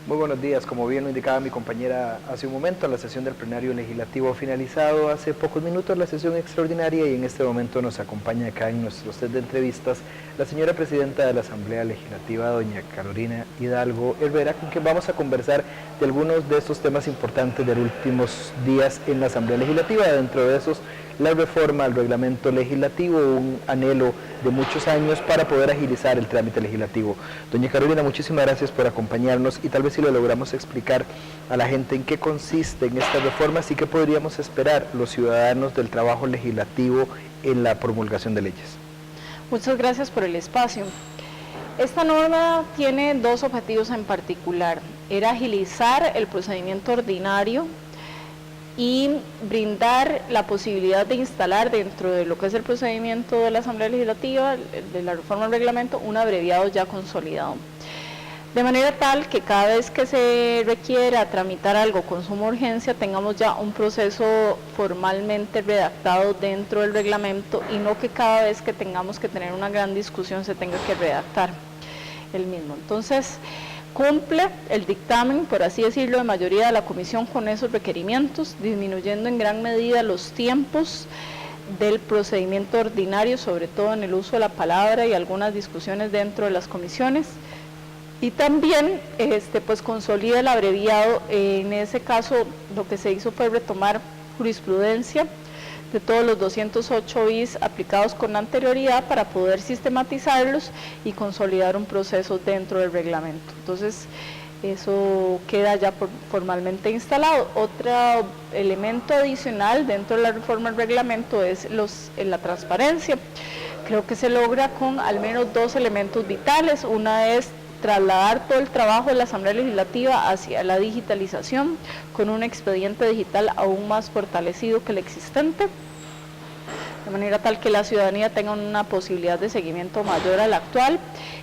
Muy buenos días. Como bien lo indicaba mi compañera hace un momento, la sesión del plenario legislativo ha finalizado hace pocos minutos la sesión extraordinaria y en este momento nos acompaña acá en nuestro set de entrevistas la señora presidenta de la Asamblea Legislativa, doña Carolina Hidalgo Herrera, con quien vamos a conversar de algunos de estos temas importantes de los últimos días en la Asamblea Legislativa. Dentro de esos, la reforma al reglamento legislativo, un anhelo de muchos años para poder agilizar el trámite legislativo. Doña Carolina, muchísimas gracias por acompañarnos y tal vez si lo logramos explicar a la gente en qué consiste en estas reformas y qué podríamos esperar los ciudadanos del trabajo legislativo en la promulgación de leyes. Muchas gracias por el espacio. Esta norma tiene dos objetivos en particular. Era agilizar el procedimiento ordinario y brindar la posibilidad de instalar dentro de lo que es el procedimiento de la Asamblea Legislativa, de la reforma al reglamento, un abreviado ya consolidado. De manera tal que cada vez que se requiera tramitar algo con suma urgencia, tengamos ya un proceso formalmente redactado dentro del reglamento y no que cada vez que tengamos que tener una gran discusión se tenga que redactar el mismo. Entonces, cumple el dictamen, por así decirlo, de mayoría de la comisión con esos requerimientos, disminuyendo en gran medida los tiempos del procedimiento ordinario, sobre todo en el uso de la palabra y algunas discusiones dentro de las comisiones. Y también pues consolida el abreviado. En ese caso lo que se hizo fue retomar jurisprudencia de todos los 208 bis aplicados con anterioridad para poder sistematizarlos y consolidar un proceso dentro del reglamento. Entonces, eso queda ya formalmente instalado. Otro elemento adicional dentro de la reforma del reglamento es la transparencia. Creo que se logra con al menos dos elementos vitales. Una es trasladar todo el trabajo de la Asamblea Legislativa hacia la digitalización con un expediente digital aún más fortalecido que el existente, de manera tal que la ciudadanía tenga una posibilidad de seguimiento mayor al actual,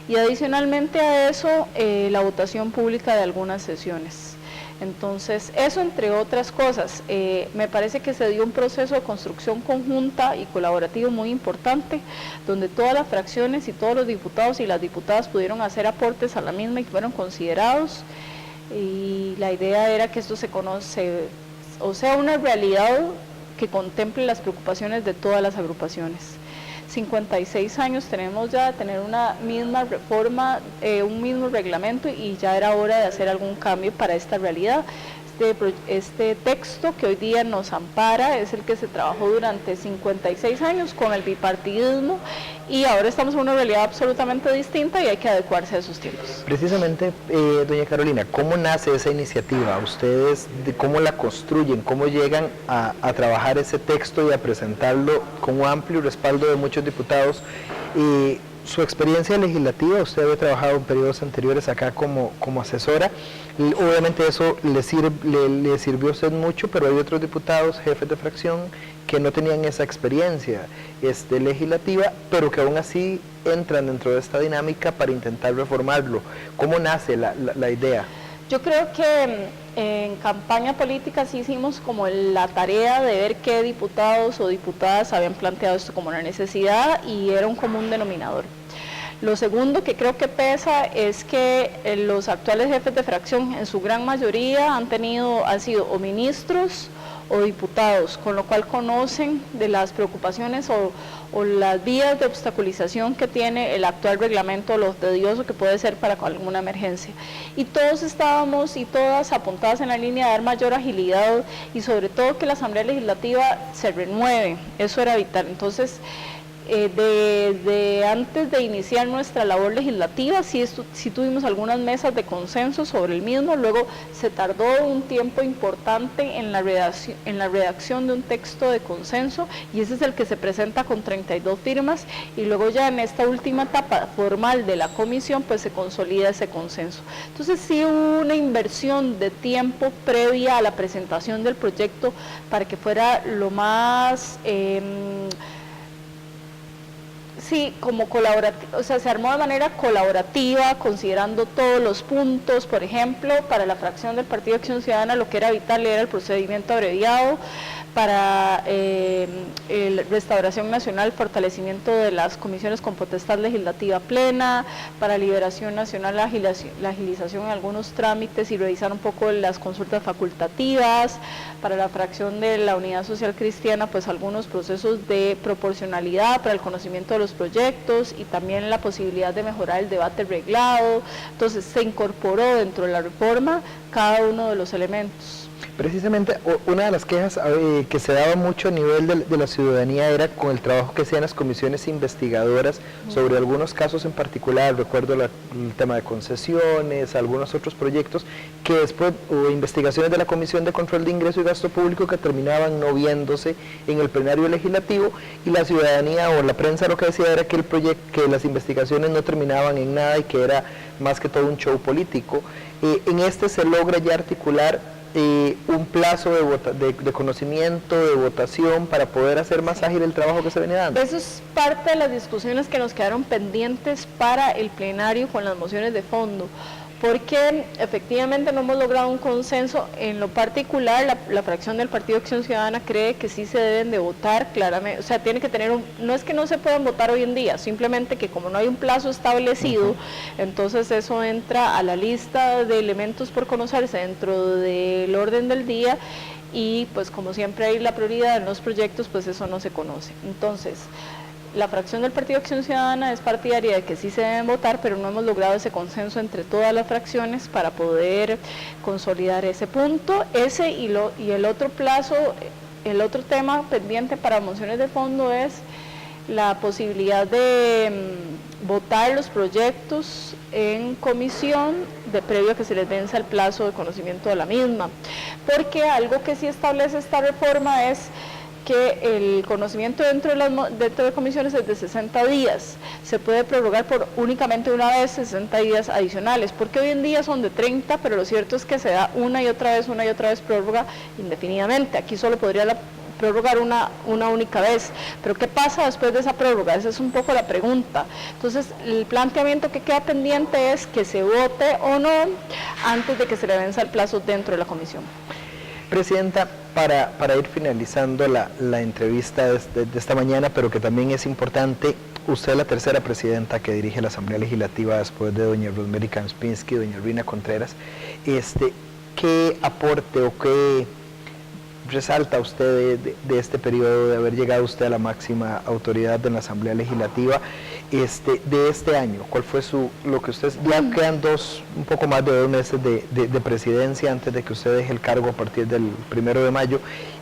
y adicionalmente a eso la votación pública de algunas sesiones. Entonces, eso entre otras cosas, me parece que se dio un proceso de construcción conjunta y colaborativo muy importante, donde todas las fracciones y todos los diputados y las diputadas pudieron hacer aportes a la misma y fueron considerados, y la idea era que esto se conoce, o sea, una realidad que contemple las preocupaciones de todas las agrupaciones. 56 años tenemos ya de tener una misma reforma, un mismo reglamento, y ya era hora de hacer algún cambio para esta realidad. Este texto que hoy día nos ampara es el que se trabajó durante 56 años con el bipartidismo, y ahora estamos en una realidad absolutamente distinta y hay que adecuarse a esos tiempos. Precisamente, doña Carolina, ¿cómo nace esa iniciativa? ¿Ustedes cómo la construyen? ¿Cómo llegan a trabajar ese texto y a presentarlo con un amplio respaldo de muchos diputados? Su experiencia legislativa, usted había trabajado en periodos anteriores acá como asesora, y obviamente eso le sirvió a usted mucho, pero hay otros diputados, jefes de fracción, que no tenían esa experiencia legislativa, pero que aún así entran dentro de esta dinámica para intentar reformarlo. ¿Cómo nace la idea? Yo creo que en campaña política sí hicimos como la tarea de ver qué diputados o diputadas habían planteado esto como una necesidad, y era un común denominador. Lo segundo que creo que pesa es que los actuales jefes de fracción en su gran mayoría han sido o ministros o diputados, con lo cual conocen de las preocupaciones o las vías de obstaculización que tiene el actual reglamento, lo tedioso que puede ser para alguna emergencia. Y todos estábamos y todas apuntadas en la línea de dar mayor agilidad y sobre todo que la Asamblea Legislativa se renueve, eso era vital. Entonces, desde antes de iniciar nuestra labor legislativa, sí tuvimos algunas mesas de consenso sobre el mismo, luego se tardó un tiempo importante en la redacción de un texto de consenso, y ese es el que se presenta con 32 firmas, y luego ya en esta última etapa formal de la comisión, pues se consolida ese consenso. Entonces sí hubo una inversión de tiempo previa a la presentación del proyecto para que fuera lo más... Sí, como colaborativo, o sea, se armó de manera colaborativa, considerando todos los puntos. Por ejemplo, para la fracción del Partido Acción Ciudadana lo que era vital era el procedimiento abreviado. para restauración nacional, fortalecimiento de las comisiones con potestad legislativa plena, para liberación nacional, la agilización en algunos trámites y revisar un poco las consultas facultativas, para la fracción de la Unidad Social Cristiana, pues algunos procesos de proporcionalidad para el conocimiento de los proyectos y también la posibilidad de mejorar el debate reglado. Entonces se incorporó dentro de la reforma cada uno de los elementos. Precisamente una de las quejas que se daba mucho a nivel de la ciudadanía era con el trabajo que hacían las comisiones investigadoras sobre algunos casos en particular. Recuerdo el tema de concesiones, algunos otros proyectos que después hubo investigaciones de la Comisión de Control de Ingreso y Gasto Público que terminaban no viéndose en el plenario legislativo, y la ciudadanía o la prensa lo que decía era que que las investigaciones no terminaban en nada y que era más que todo un show político. En este se logra ya articular un plazo de conocimiento, de votación, para poder hacer más ágil el trabajo que se venía dando. Eso es parte de las discusiones que nos quedaron pendientes para el plenario con las mociones de fondo, porque efectivamente no hemos logrado un consenso. En lo particular, la fracción del Partido Acción Ciudadana cree que sí se deben de votar claramente, o sea, tiene que tener no es que no se puedan votar hoy en día, simplemente que como no hay un plazo establecido, entonces eso entra a la lista de elementos por conocerse dentro del orden del día, y pues como siempre hay la prioridad en los proyectos, pues eso no se conoce. Entonces, la fracción del Partido Acción Ciudadana es partidaria de que sí se deben votar, pero no hemos logrado ese consenso entre todas las fracciones para poder consolidar ese punto. Ese y el otro plazo, el otro tema pendiente para mociones de fondo es la posibilidad de votar los proyectos en comisión previo a que se les venza el plazo de conocimiento de la misma, porque algo que sí establece esta reforma es que el conocimiento dentro de comisiones es de 60 días, se puede prorrogar por únicamente una vez 60 días adicionales, porque hoy en día son de 30, pero lo cierto es que se da una y otra vez prórroga indefinidamente. Aquí solo podría prorrogar una única vez, pero ¿qué pasa después de esa prórroga? Esa es un poco la pregunta. Entonces, el planteamiento que queda pendiente es que se vote o no antes de que se le venza el plazo dentro de la comisión. Presidenta, para ir finalizando la entrevista de esta mañana, pero que también es importante, usted es la tercera presidenta que dirige la Asamblea Legislativa después de doña Rosemary Kanspinski y doña Rina Contreras. ¿Qué aporte o qué resalta usted de este periodo, de haber llegado usted a la máxima autoridad de la Asamblea Legislativa de este año? ¿Cuál fue lo que usted, ya quedan un poco más de 2 meses de presidencia antes de que usted deje el cargo a partir del 1 de mayo,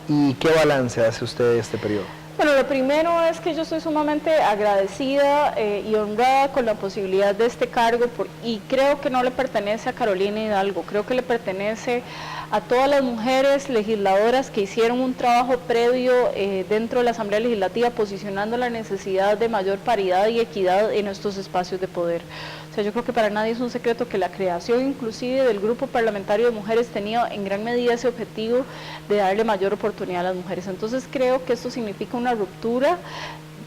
y qué balance hace usted de este periodo? Bueno, lo primero es que yo estoy sumamente agradecida y honrada con la posibilidad de este cargo, y creo que no le pertenece a Carolina Hidalgo, creo que le pertenece a todas las mujeres legisladoras que hicieron un trabajo previo dentro de la Asamblea Legislativa, posicionando la necesidad de mayor paridad y equidad en estos espacios de poder. O sea, yo creo que para nadie es un secreto que la creación inclusive del grupo parlamentario de mujeres tenía en gran medida ese objetivo de darle mayor oportunidad a las mujeres. Entonces creo que esto significa una ruptura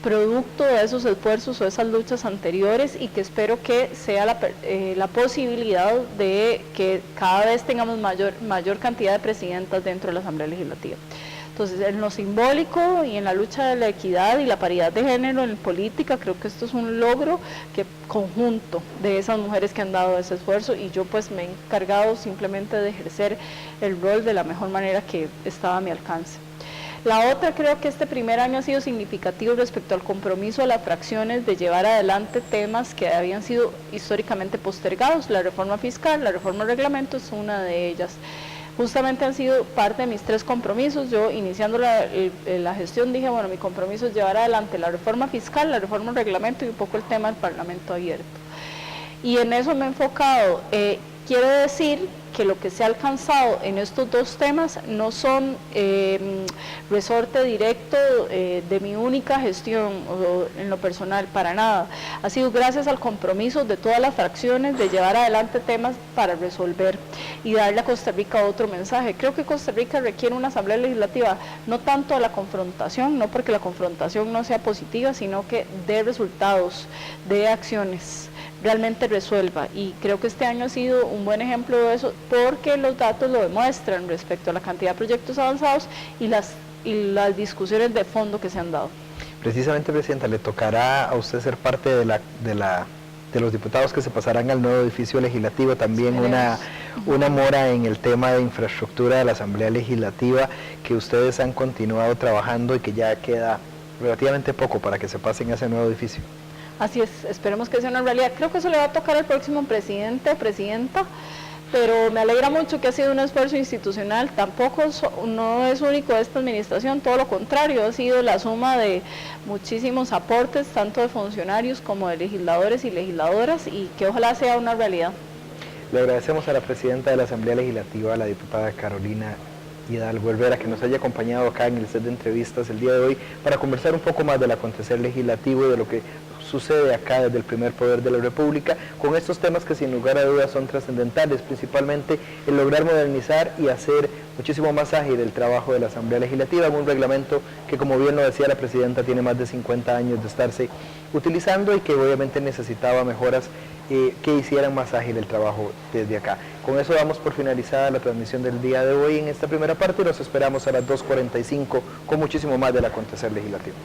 producto de esos esfuerzos o esas luchas anteriores, y que espero que sea la posibilidad de que cada vez tengamos mayor cantidad de presidentas dentro de la Asamblea Legislativa. Entonces, en lo simbólico y en la lucha de la equidad y la paridad de género en política, creo que esto es un logro conjunto de esas mujeres que han dado ese esfuerzo, y yo pues me he encargado simplemente de ejercer el rol de la mejor manera que estaba a mi alcance. La otra, creo que este primer año ha sido significativo respecto al compromiso de las fracciones de llevar adelante temas que habían sido históricamente postergados. La reforma fiscal, la reforma del reglamento es una de ellas. Justamente han sido parte de mis 3 compromisos. Yo, iniciando la gestión, dije, bueno, mi compromiso es llevar adelante la reforma fiscal, la reforma del reglamento y un poco el tema del Parlamento abierto. Y en eso me he enfocado. Quiero decir que lo que se ha alcanzado en estos 2 temas no son resorte directo de mi única gestión o en lo personal, para nada. Ha sido gracias al compromiso de todas las fracciones de llevar adelante temas para resolver y darle a Costa Rica otro mensaje. Creo que Costa Rica requiere una Asamblea Legislativa no tanto a la confrontación, no porque la confrontación no sea positiva, sino que dé resultados, dé acciones, realmente resuelva, y creo que este año ha sido un buen ejemplo de eso, porque los datos lo demuestran respecto a la cantidad de proyectos avanzados y las y las discusiones de fondo que se han dado. Precisamente, Presidenta, le tocará a usted ser parte de los diputados que se pasarán al nuevo edificio legislativo, también una mora en el tema de infraestructura de la Asamblea Legislativa, que ustedes han continuado trabajando y que ya queda relativamente poco para que se pasen a ese nuevo edificio. Así es, esperemos que sea una realidad. Creo que eso le va a tocar al próximo presidente o presidenta, pero me alegra mucho que ha sido un esfuerzo institucional. Tampoco no es único de esta administración, todo lo contrario, ha sido la suma de muchísimos aportes, tanto de funcionarios como de legisladores y legisladoras, y que ojalá sea una realidad. Le agradecemos a la presidenta de la Asamblea Legislativa, la diputada Carolina Hidalgo Herrera, que nos haya acompañado acá en el set de entrevistas el día de hoy para conversar un poco más del acontecer legislativo y de lo que sucede acá desde el primer poder de la República, con estos temas que sin lugar a dudas son trascendentales, principalmente el lograr modernizar y hacer muchísimo más ágil el trabajo de la Asamblea Legislativa en un reglamento que, como bien lo decía la presidenta, tiene más de 50 años de estarse utilizando y que obviamente necesitaba mejoras que hicieran más ágil el trabajo desde acá. Con eso damos por finalizada la transmisión del día de hoy en esta primera parte y los esperamos a las 2:45 con muchísimo más del acontecer legislativo.